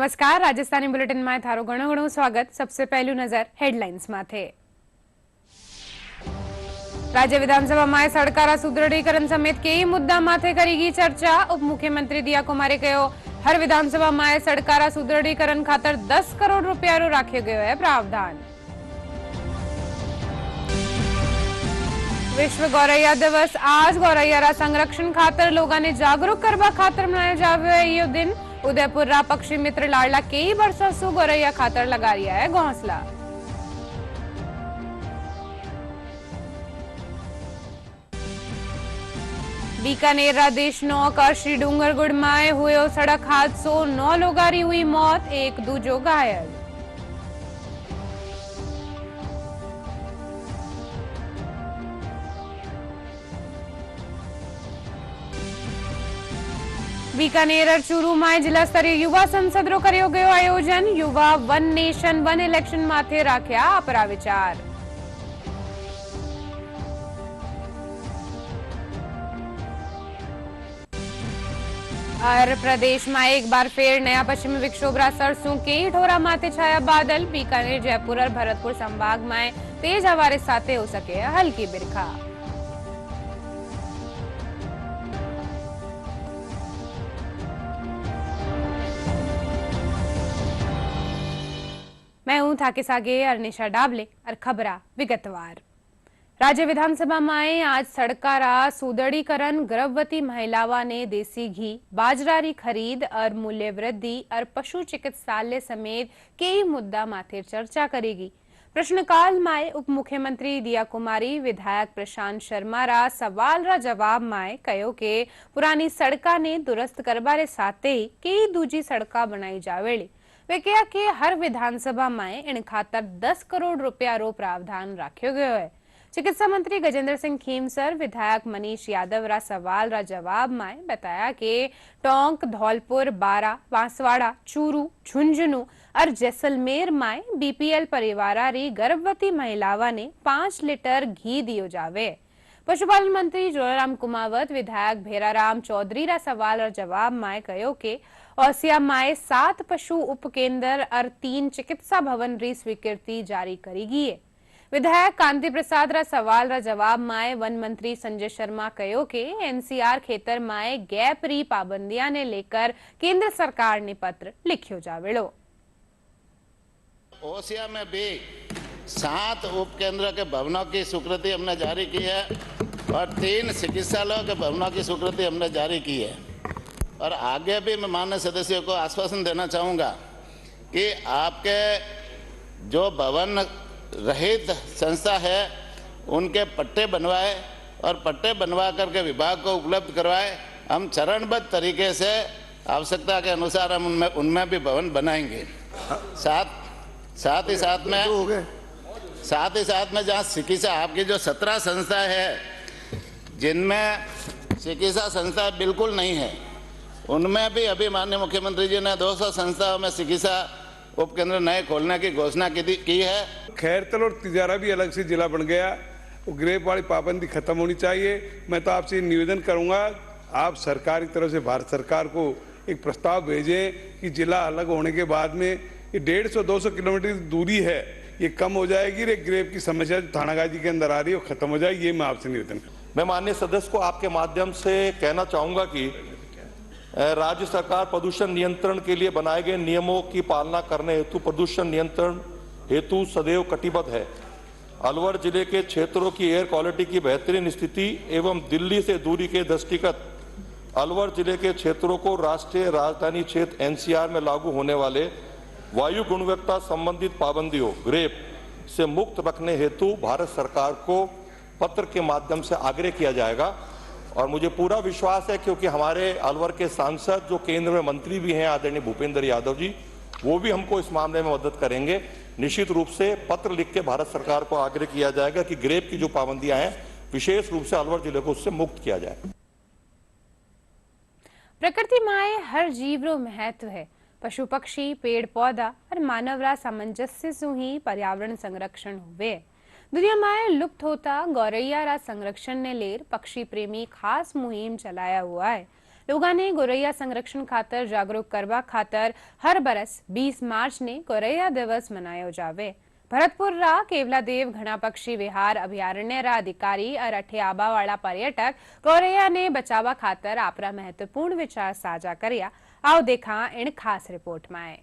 नमस्कार। राजस्थानी बुलेटिन में थारो घणो घणो स्वागत। सबसे पहलू नजर हेडलाइन्स माथे। राज्य विधानसभा में सड़कारा सुदृढ़ीकरण समेत कई मुद्दा माथे करेगी चर्चा। उप मुख्यमंत्री दिया कुमारे कहो, हर विधानसभा में सड़कारा सुदृढ़ीकरण खातर 10 करोड़ रुपया राख्यो गयो है प्रावधान। विश्व गौरैया दिवस आज गौरैया संरक्षण खातर लोगों ने जागरूक करवा खातर मनाया जावे है यो दिन। उदयपुर रा पक्षी मित्र लाडला कई वर्षों से गौरैया खातर लगा रिया है घोंसला। बीकानेर रा देशनो का श्री डूंगरगढ़ में हुए सड़क हादसों 9 लोगारी हुई मौत, एक दूजो घायल। बीकानेर और चूरू में जिला स्तरीय युवा संसद रो कर्यो गयो आयोजन। युवा वन नेशन वन इलेक्शन माथे राख्या अपरा विचार। और प्रदेश में एक बार फिर नया पश्चिमी विक्षोभ रा सरसों कई ठोरा माथे छाया बादल। बीकानेर, जयपुर और भरतपुर संभाग में तेज हवारे साथे हो सके हल्की बिरखा। मैं हूं थाके सागे अर्निशा डाबले और खबरा विगतवार। राज्य विधानसभा में आज सड़कारा सुदृढ़ीकरण, गर्भवती महिलाओं ने देसी घी, बाजरारी खरीद और मूल्य वृद्धि और पशु चिकित्सालय समेत कई मुद्दा माथे चर्चा करेगी। प्रश्नकाल में उप मुख्यमंत्री दिया कुमारी, विधायक प्रशांत शर्मा रा सवाल रा जवाब में कहो कि पुरानी सड़का ने दुरुस्त करवारे साथे ही कई दूजी सड़का बनाई जावेली। वे कहा कि हर विधानसभा में इन खातर 10 करोड़ रुपया रो प्रावधान राख्यो गयो है। चिकित्सा मंत्री गजेंद्र सिंह खीमसर, विधायक मनीष यादव रा सवाल रा जवाब में बताया कि टोंक, धौलपुर, बारा, बांसवाड़ा, चूरू, झुंझुनू और जैसलमेर में बीपीएल परिवार री गर्भवती महिलावा ने 5 लीटर घी दियो जावे। पशुपालन मंत्री जोराराम कुमावत, विधायक भेराराम चौधरी रा सवाल और जवाब में कहो कि ओसिया में 7 पशु उपकेंद्र और 3 चिकित्सा भवन री स्वीकृति जारी करेगी है। विधायक कांति प्रसाद रा सवाल रा जवाब में वन मंत्री संजय शर्मा कहो कि एनसीआर खेतर में गैप री पाबंदियां ने लेकर केंद्र सरकार ने पत्र लिखियो जावेड़ो। ओसिया में भी 7 उपकेंद्र के भवनों की स्वीकृति हमने जारी की है और 3 चिकित्सालयों के भवनों की स्वीकृति हमने जारी की है। और आगे भी मैं माननीय सदस्यों को आश्वासन देना चाहूँगा कि आपके जो भवन रहित संस्था है उनके पट्टे बनवाए और पट्टे बनवा करके विभाग को उपलब्ध करवाए। हम चरणबद्ध तरीके से आवश्यकता के अनुसार हम उनमें भी भवन बनाएंगे। साथ ही साथ में जहाँ चिकित्सा आपकी जो 17 संस्था है जिनमें चिकित्सा संस्था बिल्कुल नहीं है, उनमें भी अभी माननीय मुख्यमंत्री जी ने 200 संस्थाओं में चिकित्सा उपकेंद्र नए खोलने की घोषणा की है। खैरतल और तिजारा भी अलग से जिला बन गया, वो ग्रेप वाली पाबंदी खत्म होनी चाहिए। मैं तो आपसे निवेदन करूंगा, आप सरकार की तरफ से भारत सरकार को एक प्रस्ताव भेजें कि जिला अलग होने के बाद में ये 150-200 किलोमीटर की दूरी है, ये कम हो जाएगी। रे ग्रेप की समस्या जो थानागाजी के अंदर आ रही है वो खत्म हो जाएगी। ये मैं आपसे निवेदन करूँ। मैं माननीय सदस्य को आपके माध्यम से कहना चाहूंगा कि राज्य सरकार प्रदूषण नियंत्रण के लिए बनाए गए नियमों की पालना करने हेतु प्रदूषण नियंत्रण हेतु सदैव कटिबद्ध है। अलवर जिले के क्षेत्रों की एयर क्वालिटी की बेहतरीन स्थिति एवं दिल्ली से दूरी के दृष्टिगत अलवर जिले के क्षेत्रों को राष्ट्रीय राजधानी क्षेत्र एनसीआर में लागू होने वाले वायु गुणवत्ता संबंधित पाबंदियों ग्रेप से मुक्त रखने हेतु भारत सरकार को पत्र के माध्यम से आग्रह किया जाएगा। और मुझे पूरा विश्वास है क्योंकि हमारे अलवर के सांसद जो केंद्र में मंत्री भी हैं आदरणीय भूपेंद्र यादव जी, वो भी हमको इस मामले में मदद करेंगे। निश्चित रूप से पत्र लिख के भारत सरकार को आग्रह किया जाएगा कि ग्रेप की जो पाबंदियां हैं विशेष रूप से अलवर जिले को उससे मुक्त किया जाए। प्रकृति माए हर जीव रो महत्व है। पशु पक्षी, पेड़ पौधा और मानव रा सामंजस्य से ही पर्यावरण संरक्षण हुए। दुनिया में लुप्त होता गौरैया रा संरक्षण ने लेर पक्षी प्रेमी खास मुहिम चलाया हुआ है। लोगाने गोरैया संरक्षण खातर जागरूक करवा खातर हर बरस 20 मार्च ने गोरैया दिवस मनायो जावे। भरतपुर रा केवलादेव घना पक्षी विहार अभयारण्य रा अधिकारी और अठे आबा वाला पर्यटक गोरैया ने बचावा खातर आपरा महत्वपूर्ण विचार साझा करिया। आओ देखा इन खास रिपोर्ट में।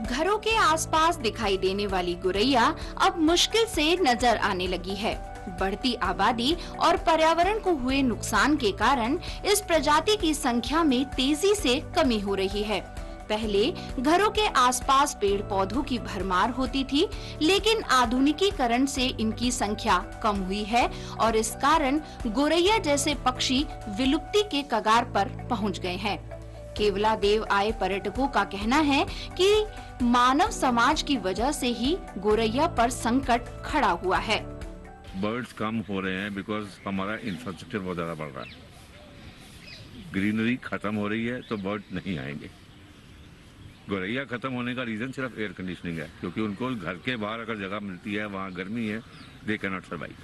घरों के आसपास दिखाई देने वाली गोरैया अब मुश्किल से नजर आने लगी है। बढ़ती आबादी और पर्यावरण को हुए नुकसान के कारण इस प्रजाति की संख्या में तेजी से कमी हो रही है। पहले घरों के आसपास पेड़ पौधों की भरमार होती थी, लेकिन आधुनिकीकरण से इनकी संख्या कम हुई है और इस कारण गोरैया जैसे पक्षी विलुप्ति के कगार पर पहुंच गए हैं। केवलादेव आए पर्यटकों का कहना है कि मानव समाज की वजह से ही गोरैया पर संकट खड़ा हुआ है। बर्ड्स कम हो रहे हैं बिकॉज हमारा इंफ्रास्ट्रक्चर बहुत ज्यादा बढ़ रहा है। ग्रीनरी खत्म हो रही है तो बर्ड नहीं आएंगे। गोरैया खत्म होने का रीजन सिर्फ एयर कंडीशनिंग है, क्योंकि उनको घर के बाहर अगर जगह मिलती है, वहाँ गर्मी है, दे कैन नॉट सर्वाइव।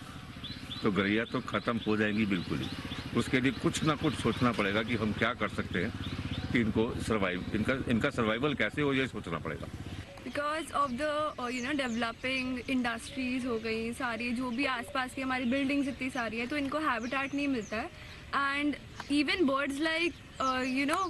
तो गोरैया तो खत्म हो जाएंगी बिल्कुल ही। उसके लिए कुछ ना कुछ सोचना पड़ेगा कि हम क्या कर सकते हैं कि इनको इनका सर्वाइवल कैसे हो, ये सोचना पड़ेगा। Because of the developing industries हो गई सारी, जो भी आसपास की हमारी बिल्डिंग्स इतनी सारी है, तो इनको हैबिटेट नहीं मिलता है। एंड इवन बर्ड्स लाइक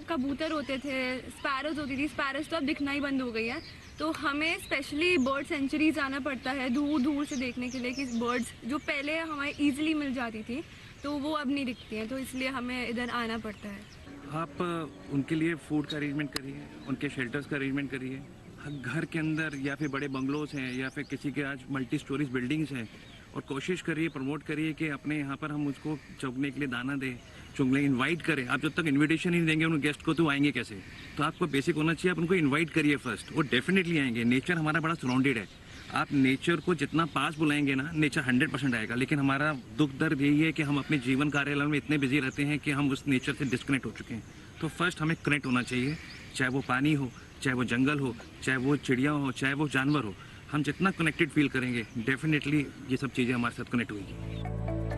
कबूतर होते थे, स्पैरोज होती थी, स्पैरोज तो अब दिखना ही बंद हो गई है। तो हमें स्पेशली बर्ड सेंचुरीज आना पड़ता है दूर दूर से देखने के लिए कि बर्ड्स जो पहले हमें ईजिली मिल जाती थी तो वो अब नहीं दिखती हैं, तो इसलिए हमें इधर आना पड़ता है। आप उनके लिए फूड का अरेंजमेंट करिए, उनके शेल्टर्स का अरेंजमेंट करिए। घर के अंदर या फिर बड़े बंगलोज हैं या फिर किसी के आज मल्टी स्टोरीज बिल्डिंग्स हैं, और कोशिश करिए, प्रमोट करिए कि अपने यहाँ पर हम उसको चुगने के लिए दाना दें, चुगने इनवाइट करें। आप जब तक इनविटेशन ही नहीं देंगे उन गेस्ट को तो आएंगे कैसे? तो आपको बेसिक होना चाहिए, आप उनको इन्वाइट करिए फर्स्ट, वो डेफिनेटली आएंगे। नेचर हमारा बड़ा सराउंडेड है, आप नेचर को जितना पास बुलाएंगे ना, नेचर 100% आएगा। लेकिन हमारा दुख दर्द यही है कि हम अपने जीवन कार्यालय में इतने बिजी रहते हैं कि हम उस नेचर से डिस्कनेक्ट हो चुके हैं। तो फर्स्ट हमें कनेक्ट होना चाहिए, चाहे वो पानी हो, चाहे वो जंगल हो, चाहे वो चिड़िया हो, चाहे वो जानवर हो। हम जितना कनेक्टेड फील करेंगे, डेफिनेटली ये सब चीजें हमारे साथ कनेक्ट होगी।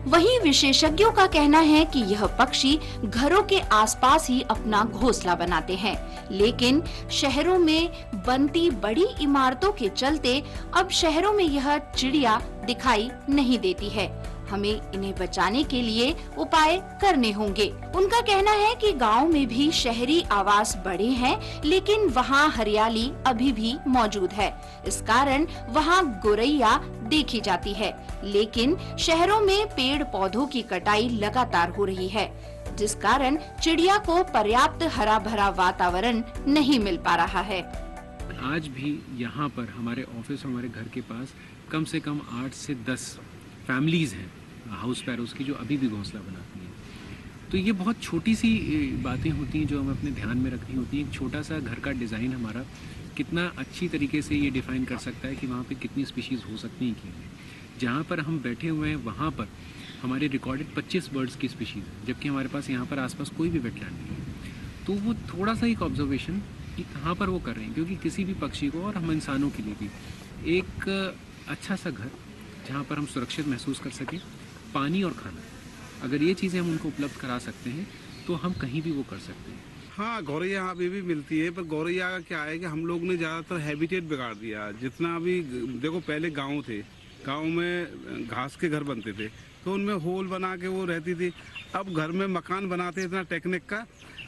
वहीं विशेषज्ञों का कहना है कि यह पक्षी घरों के आसपास ही अपना घोंसला बनाते हैं, लेकिन शहरों में बनती बड़ी इमारतों के चलते अब शहरों में यह चिड़िया दिखाई नहीं देती है। हमें इन्हें बचाने के लिए उपाय करने होंगे। उनका कहना है कि गांव में भी शहरी आवास बढ़े हैं, लेकिन वहां हरियाली अभी भी मौजूद है। इस कारण वहां गोरैया देखी जाती है, लेकिन शहरों में पेड़ पौधों की कटाई लगातार हो रही है, जिस कारण चिड़िया को पर्याप्त हरा भरा वातावरण नहीं मिल पा रहा है। आज भी यहाँ पर हमारे ऑफिस, हमारे घर के पास कम से कम 8 से 10 फैमिलीज हैं हाउस पैरोज की, जो अभी भी घोंसला बनाती हैं। तो ये बहुत छोटी सी बातें होती हैं जो हमें अपने ध्यान में रखनी होती हैं। एक छोटा सा घर का डिज़ाइन हमारा कितना अच्छी तरीके से ये डिफ़ाइन कर सकता है कि वहाँ पे कितनी स्पीशीज़ हो सकती हैं। कि जहाँ पर हम बैठे हुए हैं वहाँ पर हमारे रिकॉर्डेड 25 बर्ड्स की स्पीशीज़ है, जबकि हमारे पास यहाँ पर आसपास कोई भी वेटलैंड नहीं है। तो वो थोड़ा सा एक ऑब्जर्वेशन कि कहाँ पर वो कर रहे हैं, क्योंकि किसी भी पक्षी को और हम इंसानों के लिए भी एक अच्छा सा घर जहाँ पर हम सुरक्षित महसूस कर सकें, पानी और खाना, अगर ये चीज़ें हम उनको उपलब्ध करा सकते हैं तो हम कहीं भी वो कर सकते हैं। हाँ, गौरैया अभी भी मिलती है, पर गौरैया का क्या है कि हम लोग ने ज़्यादातर हैबिटेट बिगाड़ दिया। जितना भी देखो, पहले गांव थे, गांव में घास के घर बनते थे तो उनमें होल बना के वो रहती थी। अब घर में मकान बनाते इतना टेक्निक का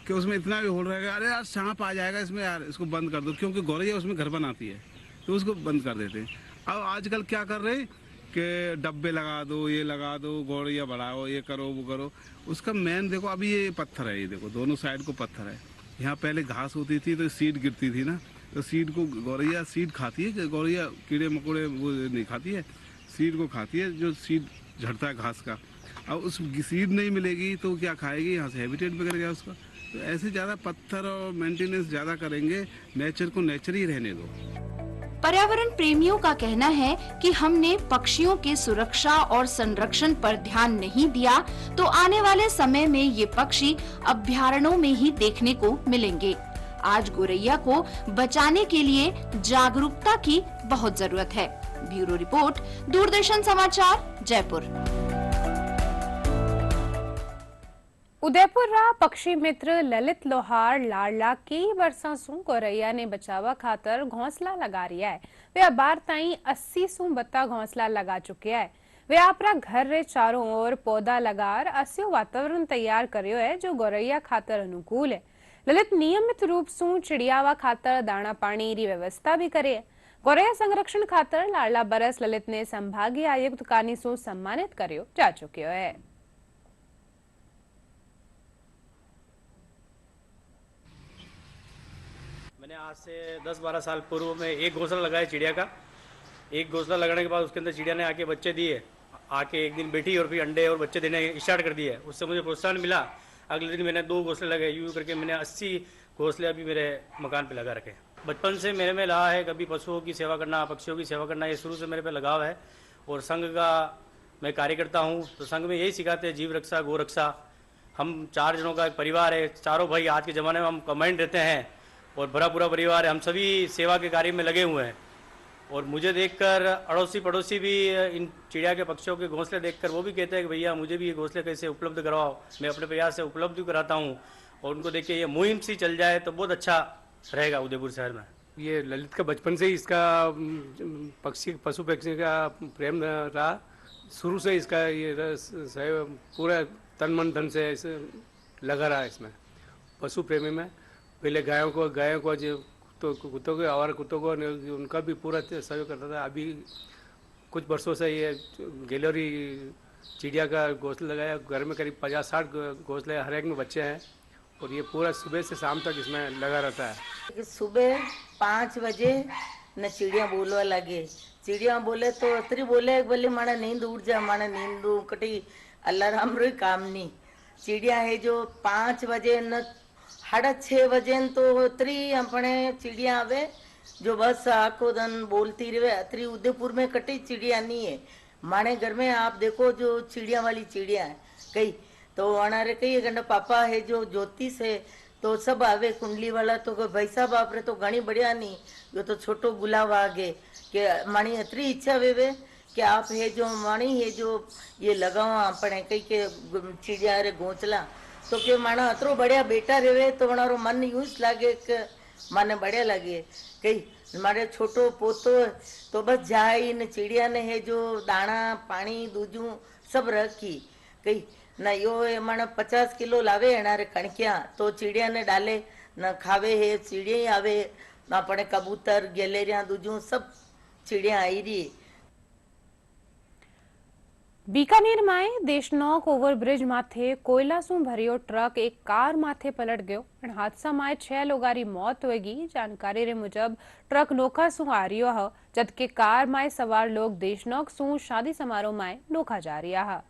कि उसमें इतना भी होल रहेगा, अरे यार सांप आ जाएगा इसमें, यार इसको बंद कर दो, क्योंकि गौरैया उसमें घर बनाती है तो उसको बंद कर देते हैं। अब आजकल क्या कर रहे हैं कि डब्बे लगा दो, ये लगा दो, गौरैया बढ़ाओ, ये करो वो करो। उसका मेन देखो, अभी ये पत्थर है, ये देखो दोनों साइड को पत्थर है। यहाँ पहले घास होती थी तो सीड गिरती थी ना, तो सीड को गौरैया सीड खाती है। कि गौरैया कीड़े मकोड़े वो नहीं खाती है, सीड को खाती है, जो सीड झड़ता है घास का। अब उस सीड नहीं मिलेगी तो क्या खाएगी, यहाँ से हैबिटेट बिगड़ गया उसका। तो ऐसे ज़्यादा पत्थर और मेंटेनेंस ज़्यादा करेंगे, नेचर को नेचर ही रहने दो। पर्यावरण प्रेमियों का कहना है कि हमने पक्षियों के सुरक्षा और संरक्षण पर ध्यान नहीं दिया तो आने वाले समय में ये पक्षी अभयारण्यों में ही देखने को मिलेंगे। आज गोरैया को बचाने के लिए जागरूकता की बहुत जरूरत है। ब्यूरो रिपोर्ट, दूरदर्शन समाचार, जयपुर। उदयपुर रा पक्षी मित्र ललित लोहार लाडला कई वर्षों सु गोरैया ने बचावा खातर घोंसला लगा रिया है। वे अबार ताई 80 सु बत्ता घोंसला लगा चुके हैं। वे आपरा घर रे चारों ओर पौधा लगार अस्यो वातावरण तैयार करियो है जो गोरैया खातर अनुकूल है। ललित नियमित रूप से चिड़ियावा खातर दाना पानी की व्यवस्था भी करे है। गोरैया संरक्षण खातर लाडला बरस ललित ने संभागीय आयुक्त कानी सु सम्मानित करियो जा चुक्यो है। मैंने आज से 10-12 साल पूर्व में एक घोंसला लगाया चिड़िया का। एक घोंसला लगाने के बाद उसके अंदर चिड़िया ने आके बच्चे दिए, आके एक दिन बैठी और फिर अंडे और बच्चे देने स्टार्ट कर दिए। उससे मुझे प्रोत्साहन मिला। अगले दिन मैंने 2 घोंसले लगाए, यूं करके मैंने 80 घोंसले अभी मेरे मकान पे लगा रखे। बचपन से मेरे में रहा है कभी पशुओं की सेवा करना, पक्षियों की सेवा करना, ये शुरू से मेरे पे लगाव है। और संघ का मैं कार्यकर्ता हूँ, तो संघ में यही सिखाते हैं जीव रक्षा, गौ रक्षा। हम 4 जनों का एक परिवार है, चारों भाई आज के ज़माने में हम कंबाइंड रहते हैं और बड़ा पूरा परिवार है। हम सभी सेवा के कार्य में लगे हुए हैं। और मुझे देखकर अड़ोसी पड़ोसी भी इन चिड़िया के पक्षियों के घोंसले देखकर वो भी कहते हैं कि भैया मुझे भी ये घोंसले कैसे उपलब्ध करवाओ। मैं अपने प्रयास से उपलब्ध कराता हूँ और उनको देख के ये मुहिम सी चल जाए तो बहुत अच्छा रहेगा उदयपुर शहर में। ये ललित का बचपन से ही इसका पशु पक्षी का प्रेम रहा। शुरू से इसका ये पूरा तन मन धन से लगा रहा है इसमें, पशु प्रेमी में। पहले गायों को जो तो कुत्तों को, आवारा कुत्तों को उनका भी पूरा सहयोग करता था। अभी कुछ वर्षों से ये गैलरी चिड़िया का घोंसला लगाया। घर में करीब 50-60 घोंसले, हर एक में बच्चे हैं और ये पूरा सुबह से शाम तक इसमें लगा रहता है। सुबह 5 बजे न चिड़िया बोलवा लगे। चिड़िया बोले तो अतरी बोले बोले माना नींद उड़ जा, माना नींद कटी अलार्म रो काम नहीं। चिड़िया है जो 5 बजे न 6:30 बजे तो अतरी अपने चिड़िया आवे जो बस आखो दिन बोलती रहे। अतरी उदयपुर में कटी चिड़िया नहीं है। माने घर में आप देखो जो चिड़िया वाली चिड़िया है कई तो अनारे कई गंडा पापा है जो ज्योतिष है तो सब आवे। कुंडली वाला तो भाई साहब आप रे तो घनी बढ़िया नहीं, यो तो छोटो गुलाब आगे के मानी अतरी इच्छा वेवे कि आप है जो मानी है जो ये लगाओ अपने कई के चिड़िया रे घोंसला तो के माना अतरो बढ़िया बेटा रेवे तो हमारो मन यूज लागे कि माने बढ़िया लगे। कई हमारे छोटो पोतो तो बस जाए इन चिड़िया ने है जो दाना पानी दूजू सब रखी। कई न यो माना 50 किलो लावे एनारे कणकिया तो चिड़िया ने डाले न खावे है। चिड़िया ही आवे न अपने कबूतर गैलेरिया दूजू सब चिड़िया आई रही। बीकानेर में देशनोक ओवरब्रिज माथे कोयला सु भरियो ट्रक एक कार माथे पलट गयो। हादसा में 6 लोगारी मौत होगी। जानकारी रे मुजब ट्रक नोखा सु आ रियो है, जबकि कार में सवार लोग देशनोक सु शादी समारोह में नोखा जा रिया है।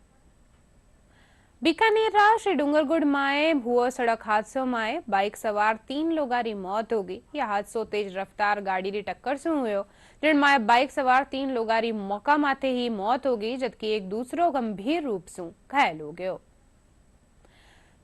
बीकानेर रा श्री डूंगरगढ़ में हुआ सड़क हादसों में बाइक सवार 3 लोगारी मौत होगी। यह हादसो तेज रफ्तार गाड़ी री टक्कर से हुयो, जिनमें बाइक सवार 3 लोगारी मौका माथे ही मौत होगी, जबकि एक दूसरो गंभीर रूप से घायल हो गयो।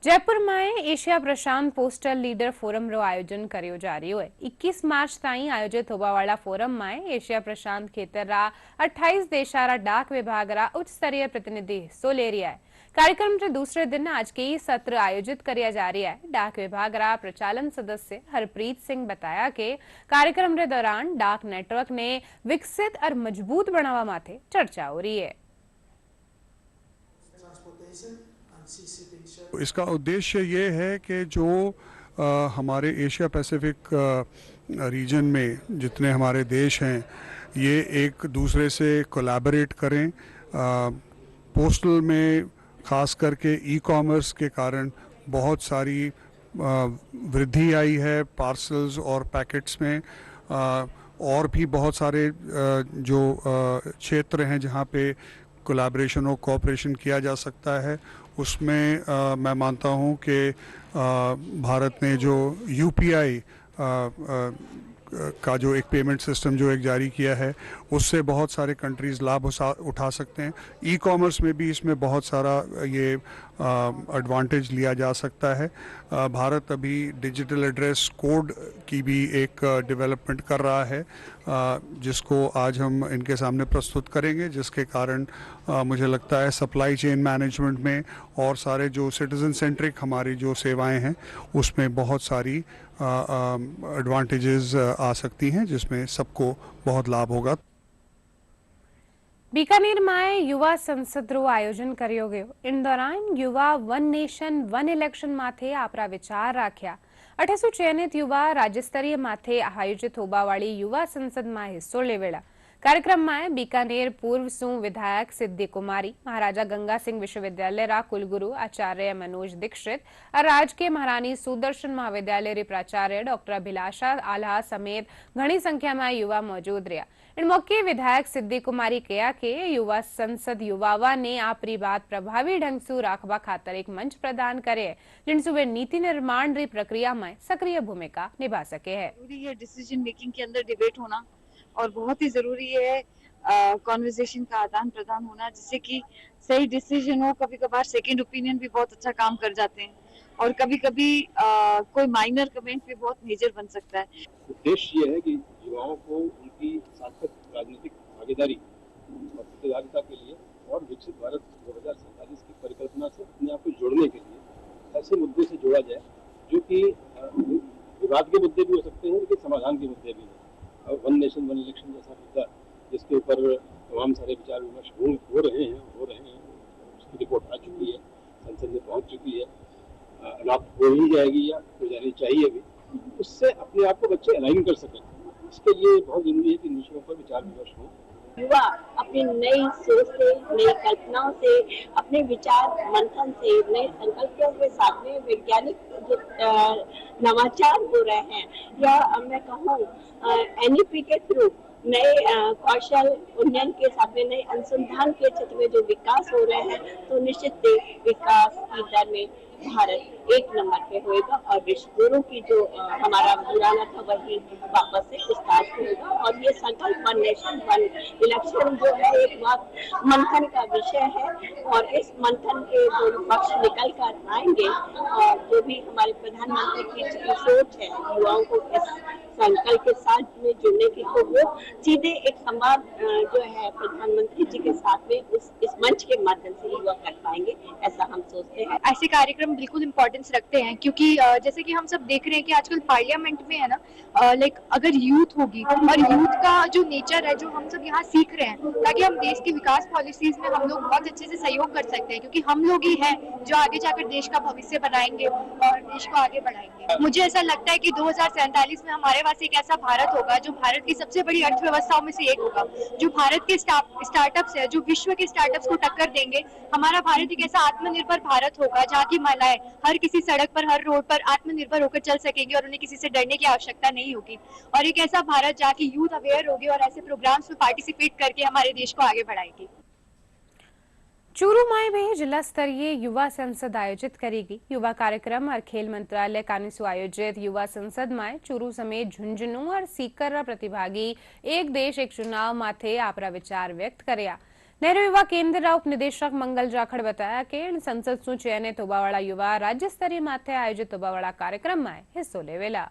जयपुर में एशिया प्रशांत पोस्टल लीडर फोरम रो आयोजन करियो जा रही है। 21 मार्च ताई आयोजित होबा वाला फोरम में एशिया प्रशांत खेतर रा 28 देशा रा डाक विभाग रा उच्च स्तरीय प्रतिनिधि हिस्सो ले रिया है। कार्यक्रम के दूसरे दिन आज के ही सत्र आयोजित किया जा रहा है। डाक विभाग रा प्रचालन सदस्य हरप्रीत सिंह बताया कि कार्यक्रम के दौरान डाक नेटवर्क ने विकसित और मजबूत बनावा माथे चर्चा हो रही है। इसका उद्देश्य ये है कि जो हमारे एशिया पैसिफिक रीजन में जितने हमारे देश हैं ये एक दूसरे से कोलैबोरेट करें। पोस्टल में खास करके ई कॉमर्स के कारण बहुत सारी वृद्धि आई है पार्सल्स और पैकेट्स में। और भी बहुत सारे जो क्षेत्र हैं जहाँ पे कोलैबोरेशन और कोऑपरेशन किया जा सकता है, उसमें मैं मानता हूँ कि भारत ने जो यूपीआई का जो एक पेमेंट सिस्टम जो एक जारी किया है उससे बहुत सारे कंट्रीज़ लाभ उठा सकते हैं। ई कॉमर्स में भी इसमें बहुत सारा ये एडवांटेज लिया जा सकता है। भारत अभी डिजिटल एड्रेस कोड की भी एक डेवलपमेंट कर रहा है, जिसको आज हम इनके सामने प्रस्तुत करेंगे, जिसके कारण मुझे लगता है सप्लाई चेन मैनेजमेंट में और सारे जो सिटीजन सेंट्रिक हमारी जो सेवाएं हैं उसमें बहुत सारी एडवांटेजेस आ सकती हैं, जिसमें सबको बहुत लाभ होगा। बीकानेરમાં યુવા સંસદનું આયોજન કર્યો ગયો। इन दौरान युवा वन नेशन वन इलेक्शन माथे आपरा विचार राख्या। 2800 चयनित युवा राज्य स्तरीय माथे आयोजित होबावाड़ी युवा संसद में हिस्सो लेवेला। कार्यक्रम में बीकानेर पूर्व सू विधायक सिद्धि कुमारी, महाराजा गंगा सिंह विश्वविद्यालय रा कुलगुरु आचार्य मनोज दीक्षित और राजकीय महारानी सुदर्शन महाविद्यालय री प्राचार्य डॉक्टर अभिलाषा आल्हा समेत घनी संख्या में युवा मौजूद रहा। इन मौके विधायक सिद्धि कुमारी कहा कि युवा संसद युवावा ने आपरी बात प्रभावी ढंग से राखवा खातर एक मंच प्रदान करे, जिनसे वे नीति निर्माण री प्रक्रिया में सक्रिय भूमिका निभा सके है। जरूरी है डिसीजन मेकिंग के अंदर डिबेट होना, और बहुत ही जरूरी है कॉन्वर्सेशन का आदान प्रदान होना, जिससे कि सही डिसीजन हो। कभी कभार सेकंड ओपिनियन भी बहुत अच्छा काम कर जाते हैं, और कभी कभी कोई माइनर कमेंट भी बहुत मेजर बन सकता है। उद्देश्य ये है कि युवाओं को उनकी सार्थक राजनीतिक भागीदारी और प्रतिभागिता के लिए और विकसित भारत 2047 की परिकल्पना से अपने आप को जोड़ने के लिए ऐसे मुद्दे से जोड़ा जाए जो कि विवाद के मुद्दे भी हो सकते हैं, लेकिन समाधान के मुद्दे भी हैं। वन नेशन वन इलेक्शन जैसा मुद्दा जिसके ऊपर तमाम सारे विचार विमर्श हो रहे हैं, उसकी रिपोर्ट आ चुकी है, संसद में पहुंच चुकी है, अडॉप्ट हो ही जाएगी या हो जानी चाहिए भी। उससे अपने आप को बच्चे अलाइन कर सकें, इसके लिए बहुत जरूरी है कि इन विषयों पर विचार विमर्श हो। युवा अपनी नई सोच से, नई कल्पनाओं से, अपने विचार मंथन से, नए संकल्पों के साथ में वैज्ञानिक जो नवाचार हो रहे हैं, या मैं कहूँ एनईपी के थ्रू नए कौशल उन्नयन के साथ में नए अनुसंधान के क्षेत्र में जो विकास हो रहे हैं, तो निश्चित विकास की दर में भारत 1 नंबर पे होएगा, और विश्व गुरु की जो हमारा पुराना था वही वापस से स्टार्ट होगा। और ये संकल्प वन नेशन वन इलेक्शन जो है एक बात मंथन का विषय है, और इस मंथन के जो पक्ष निकल कर आएंगे, और जो भी हमारे प्रधानमंत्री की सोच है युवाओं को इस संकल्प के साथ में जुड़ने की, तो वो सीधे एक संवाद जो है प्रधानमंत्री जी के साथ में इस मंच के माध्यम से युवा कर पाएंगे, ऐसा हम सोचते हैं। ऐसे कार्यक्रम बिल्कुल इम्पोर्टेंस रखते हैं, क्योंकि जैसे कि हम सब देख रहे हैं कि आजकल पार्लियामेंट में है ना, लाइक अगर यूथ होगी और यूथ का जो नेचर है जो हम सब यहाँ सीख रहे हैं, ताकि हम देश की विकास पॉलिसीज में हम लोग बहुत अच्छे से सहयोग कर सकते हैं, क्योंकि हम लोग ही हैं जो आगे जाकर देश का भविष्य बनाएंगे और देश को आगे बढ़ाएंगे। मुझे ऐसा लगता है कि 2047 में हमारे पास एक ऐसा भारत होगा जो भारत की सबसे बड़ी अर्थव्यवस्थाओं में से एक होगा, जो भारत के स्टार्टअप्स है, जो विश्व के स्टार्टअप्स को टक्कर देंगे। हमारा भारत एक ऐसा आत्मनिर्भर भारत होगा जहाँ की महिलाएं हर किसी सड़क पर, हर रोड पर आत्मनिर्भर होकर चल सकेंगी और उन्हें किसी से डरने की आवश्यकता नहीं होगी। और एक ऐसा भारत जहाँ की यूथ अवेयर होगी और ऐसे प्रोग्राम्स में पार्टिसिपेट करके हमारे देश को आगे बढ़ाएगी। चूरू में भी जिला स्तरीय युवा संसद आयोजित करेगी। युवा कार्यक्रम और खेल मंत्रालय कानिसु आयोजित युवा संसद में चूरू समेत झुंझुनू और सीकर प्रतिभागी एक देश एक चुनाव माथे आपरा विचार व्यक्त करया। नेहरू युवा केंद्र उप निदेशक मंगल जाखड़ बताया कि संसद सु चयनित होबावाड़ा युवा राज्य स्तरीय माथे आयोजित होबावाड़ा कार्यक्रम में हिस्सो लेवेला।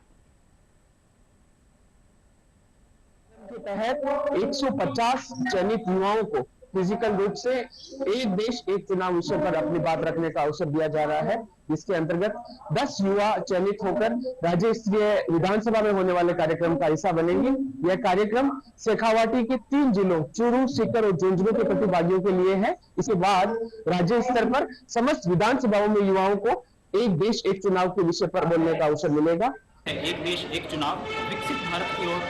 के तहत 150 चयनित युवाओं को फिजिकल रूप से एक देश एक चुनाव विषय पर अपनी बात रखने का अवसर दिया जा रहा है, जिसके अंतर्गत 10 युवा चयनित होकर राज्य स्तरीय विधानसभा में होने वाले कार्यक्रम का हिस्सा बनेंगे। यह कार्यक्रम शेखावाटी के 3 जिलों चूरू, सीकर और झुंझुनू के प्रतिभागियों के लिए है। इसके बाद राज्य स्तर पर समस्त विधानसभाओं में युवाओं को एक देश एक चुनाव के विषय पर बोलने का अवसर मिलेगा। एक देश एक चुनाव विकसित भारत की ओर,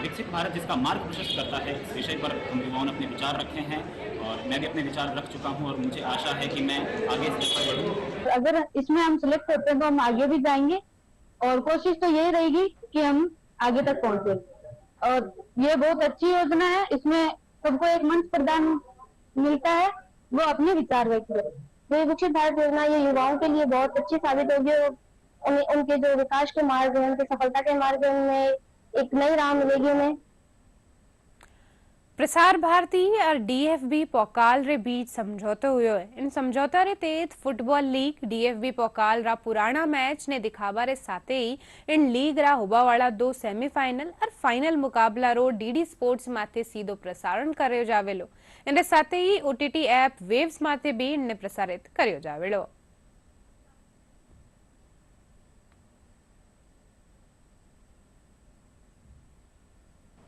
विकसित भारत जिसका मार्ग प्रशस्त करता है, इस विषय पर हम युवाओं ने अपने विचार रखे हैं और मैं भी अपने विचार रख चुका हूं और मुझे आशा है कि मैं आगे इस पर बढ़ूं। अगर इसमें हम सिलेक्ट होते हैं तो हम आगे भी जाएंगे, और कोशिश तो यही रहेगी कि हम आगे तक पहुंचे। और ये बहुत अच्छी योजना है, इसमें सबको एक मंच प्रदान मिलता है, वो अपने विचार व्यक्त करें। तो विकसित भारत योजना ये युवाओं के लिए बहुत अच्छी साबित होगी, उनके जो विकास के मार्ग है, उनके सफलता के मार्ग में एक नई राह मिलेगी उन्हें। प्रसार भारती और डीएफबी पोकाल रे बीच समझौता हुयो है। इन समझौता रे तहत फुटबॉल लीग डीएफबी पोकाल रा पुराना मैच ने दिखावा रे साथे ही इन लीग रा होबा वाला 2 सेमीफाइनल और फाइनल मुकाबला रो डीडी स्पोर्ट्स माथे सीधो प्रसारण कर्यो जावेलो। इन साथे ही ओटीटी ऐप वेव्स माथे भी इनने प्रसारित कर्यो जावेलो।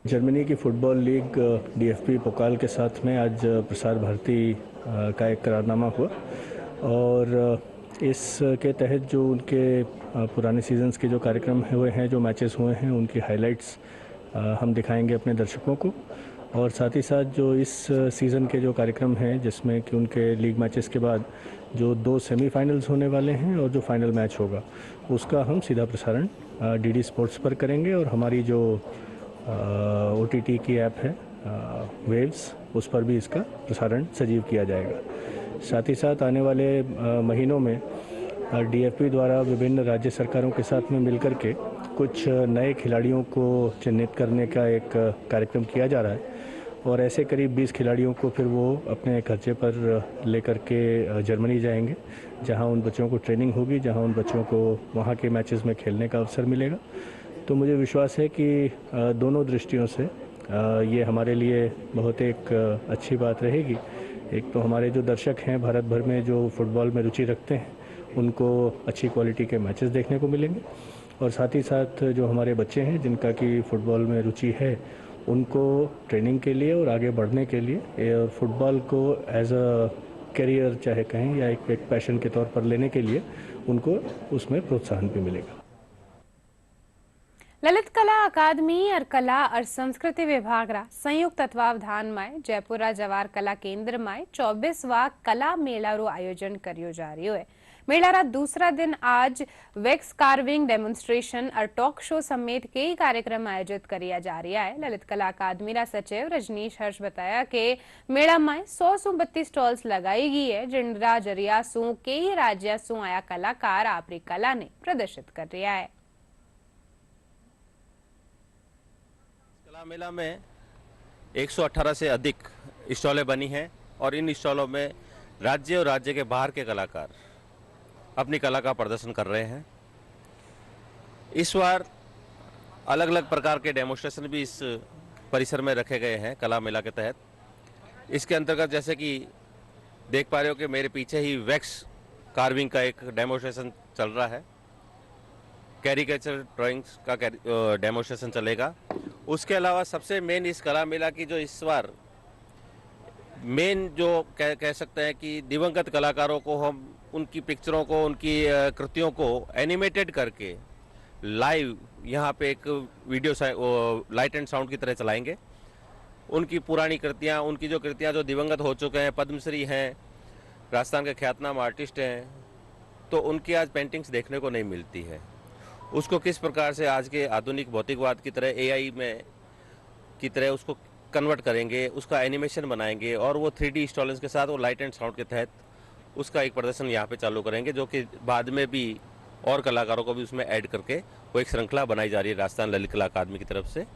जर्मनी की फुटबॉल लीग डीएफबी पोकाल के साथ में आज प्रसार भारती का एक करारनामा हुआ और इसके तहत जो उनके पुराने सीजन्स के जो कार्यक्रम हुए हैं, जो मैचेस हुए हैं, उनकी हाइलाइट्स हम दिखाएंगे अपने दर्शकों को। और साथ ही साथ जो इस सीज़न के जो कार्यक्रम हैं, जिसमें कि उनके लीग मैचेस के बाद जो 2 सेमीफाइनल्स होने वाले हैं और जो फाइनल मैच होगा, उसका हम सीधा प्रसारण डीडी स्पोर्ट्स पर करेंगे। और हमारी जो ओटीटी की ऐप है वेव्स, उस पर भी इसका प्रसारण सजीव किया जाएगा। साथ ही साथ आने वाले महीनों में डीएफबी द्वारा विभिन्न राज्य सरकारों के साथ में मिलकर के कुछ नए खिलाड़ियों को चिन्हित करने का एक कार्यक्रम किया जा रहा है और ऐसे करीब 20 खिलाड़ियों को फिर वो अपने खर्चे पर लेकर के जर्मनी जाएंगे, जहां उन बच्चों को ट्रेनिंग होगी, जहां उन बच्चों को वहां के मैचेस में खेलने का अवसर मिलेगा। तो मुझे विश्वास है कि दोनों दृष्टियों से ये हमारे लिए बहुत एक अच्छी बात रहेगी। एक तो हमारे जो दर्शक हैं भारत भर में जो फुटबॉल में रुचि रखते हैं, उनको अच्छी क्वालिटी के मैचेस देखने को मिलेंगे और साथ ही साथ जो हमारे बच्चे हैं जिनका कि फुटबॉल में रुचि है, उनको ट्रेनिंग के लिए और आगे बढ़ने के लिए फुटबॉल को एज अ करियर चाहे कहें या एक पैशन के तौर पर लेने के लिए उनको उसमें प्रोत्साहन भी मिलेगा। ललित कला अकादमी और कला और संस्कृति विभाग रा संयुक्त तत्वावधान में जयपुर जवाहर कला केंद्र में 24वां कला मेला रो आयोजन करियो जा रही है। मेला रा दूसरा दिन आज वैक्स कार्विंग डेमोन्स्ट्रेशन और टॉक शो समेत कई कार्यक्रम आयोजित किया जा रहा है। ललित कला अकादमी रा सचिव रजनीश हर्ष बताया कि मेला में 100 से 32 स्टॉल्स लगाई गई है, जिन जरिया सु कई राज्य सु आया कलाकार अपनी कला ने प्रदर्शित कर रहा है। कला मेला में 118 से अधिक स्टॉलें बनी हैं और इन स्टॉलों में राज्य और राज्य के बाहर के कलाकार अपनी कला का प्रदर्शन कर रहे हैं। इस बार अलग अलग प्रकार के डेमोन्स्ट्रेशन भी इस परिसर में रखे गए हैं कला मेला के तहत। इसके अंतर्गत जैसे कि देख पा रहे हो कि मेरे पीछे ही वैक्स कार्विंग का एक डेमोन्स्ट्रेशन चल रहा है, कैरिकेचर ड्राइंग्स का डेमोन्स्ट्रेशन चलेगा। उसके अलावा सबसे मेन इस कला मेला की जो इस बार मेन जो कह सकते हैं कि दिवंगत कलाकारों को हम उनकी पिक्चरों को, उनकी कृतियों को एनिमेटेड करके लाइव यहाँ पे एक वीडियो लाइट एंड साउंड की तरह चलाएंगे। उनकी पुरानी कृतियाँ, उनकी जो कृतियाँ जो दिवंगत हो चुके हैं, पद्मश्री हैं, राजस्थान के ख्यातनाम आर्टिस्ट हैं, तो उनकी आज पेंटिंग्स देखने को नहीं मिलती है। उसको किस प्रकार से आज के आधुनिक भौतिकवाद की तरह एआई में की तरह उसको कन्वर्ट करेंगे, उसका एनिमेशन बनाएंगे और वो 3D इंस्टॉलेंस के साथ वो लाइट एंड साउंड के तहत उसका एक प्रदर्शन यहाँ पे चालू करेंगे, जो कि बाद में भी और कलाकारों को भी उसमें ऐड करके वो एक श्रृंखला बनाई जा रही है राजस्थान ललित कला अकादमी की तरफ से।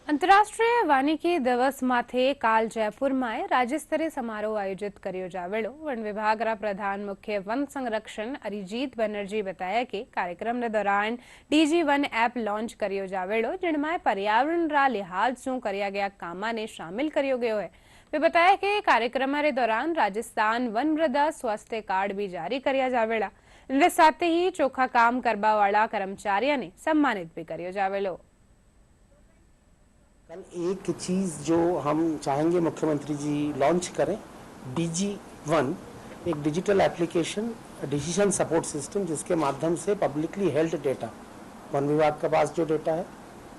अंतर्राष्ट्रीय वानिकी दिवस माथे काल जयपुर में राज्य स्तरीय समारोह आयोजित करियो जावेलो। वन विभाग रा प्रधान मुख्य वन संरक्षण अरिजीत बनर्जी बताया कि कार्यक्रम के दौरान डीजी वन ऐप लॉन्च करियो जावेलो, जिनमें पर्यावरण रा लिहाज सु करिया गया कामा ने शामिल करियो गयो है। वे बताया कि कार्यक्रम के दौरान राजस्थान वन मृदा स्वास्थ्य कार्ड भी जारी करिया जावेला। इनके साथ ही चोखा काम करवा वाला कर्मचारियों ने सम्मानित भी करियो जावेलो। कल एक चीज़ जो हम चाहेंगे मुख्यमंत्री जी लॉन्च करें, DG1, एक digital application decision support system, जिसके माध्यम से पब्लिकली हेल्थ डेटा, वन विभाग के पास जो डेटा है,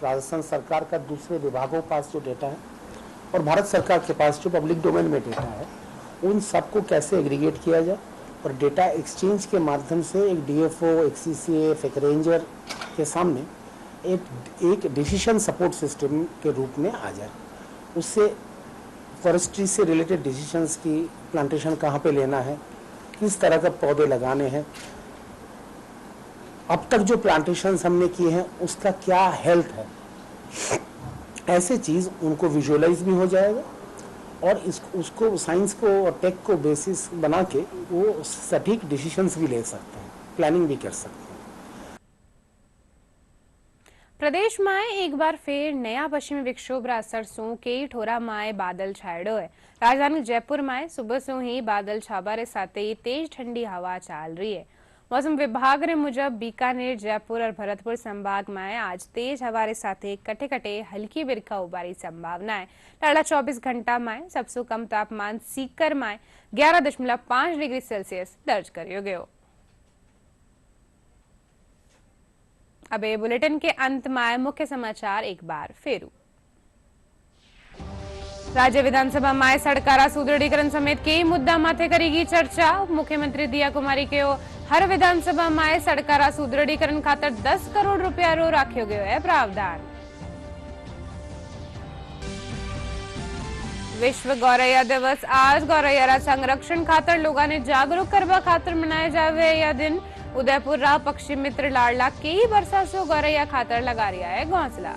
राजस्थान सरकार का दूसरे विभागों के पास जो डेटा है और भारत सरकार के पास जो पब्लिक डोमेन में डेटा है, उन सबको कैसे एग्रीगेट किया जाए और डेटा एक्सचेंज के माध्यम से एक DFO, एक CCF, एक रेंजर के सामने एक डिसीजन सपोर्ट सिस्टम के रूप में आ जाए। उससे फॉरेस्ट्री से रिलेटेड डिसीजंस की प्लांटेशन कहाँ पे लेना है, किस तरह के पौधे लगाने हैं, अब तक जो प्लांटेशंस हमने किए हैं उसका क्या हेल्थ है, ऐसे चीज़ उनको विजुअलाइज भी हो जाएगा और उसको साइंस को और टेक को बेसिस बना के वो सटीक डिसीजंस भी ले सकते हैं, प्लानिंग भी कर सकते हैं। प्रदेश में एक बार फिर नया पश्चिमी विक्षोभ रा असर सु कई ठोरा में बादल छायड़ो है। राजधानी जयपुर में सुबह से ही बादल छाबारे साथे तेज ठंडी हवा चाल रही है। मौसम विभाग रे मुजब बीकानेर, जयपुर और भरतपुर संभाग में आज तेज हवारे साथे कटे कटे हल्की बिरखा उबारी संभावना है। अगला 24 घंटा में सबसे कम तापमान सीकर में 11.5 डिग्री सेल्सियस दर्ज करियो गयो। अब ये बुलेटिन के अंत में मुख्य समाचार एक बार फिर। राज्य विधानसभा में सड़कारा सुदृढ़ीकरण समेत कई मुद्दा माथे करेगी चर्चा। मुख्यमंत्री दिया कुमारी के हर विधानसभा में सड़कारा सुदृढ़ीकरण खातर 10 करोड़ रुपया रो राख्यो गयो है प्रावधान। विश्व गौरैया दिवस आज गौरैया संरक्षण खातर लोगों ने जागरूक करवा खातर मनाया जावे यह दिन। उदयपुर रा पक्षी मित्र लाडला कई वर्षा से गौरैया खातर लगा रिया है घोंसला।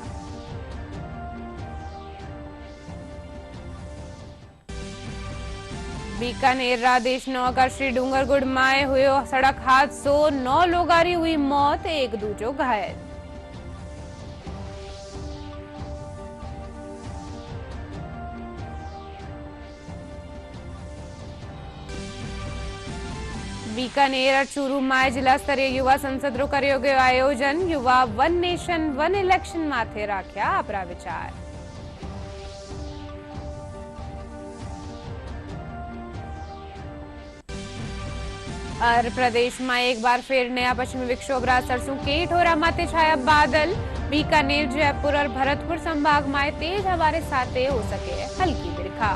बीकानेर रा देश नौकर श्री डूंगरगुड़ में हुयो सड़क हादसो 9 लोगारी हुई मौत, एक दूजो घायल। बीकानेर और चूरू में जिला स्तरीय युवा संसद रो कर्यो गयो आयोजन। युवा वन नेशन वन इलेक्शन माथे राख्या अपना विचार। और प्रदेश में एक बार फिर नया पश्चिमी विक्षोभ रा सरसों के ठोरा माथे छाया बादल। बीकानेर, जयपुर और भरतपुर संभाग में तेज हवारे साथे हो सके हल्की बिरखा।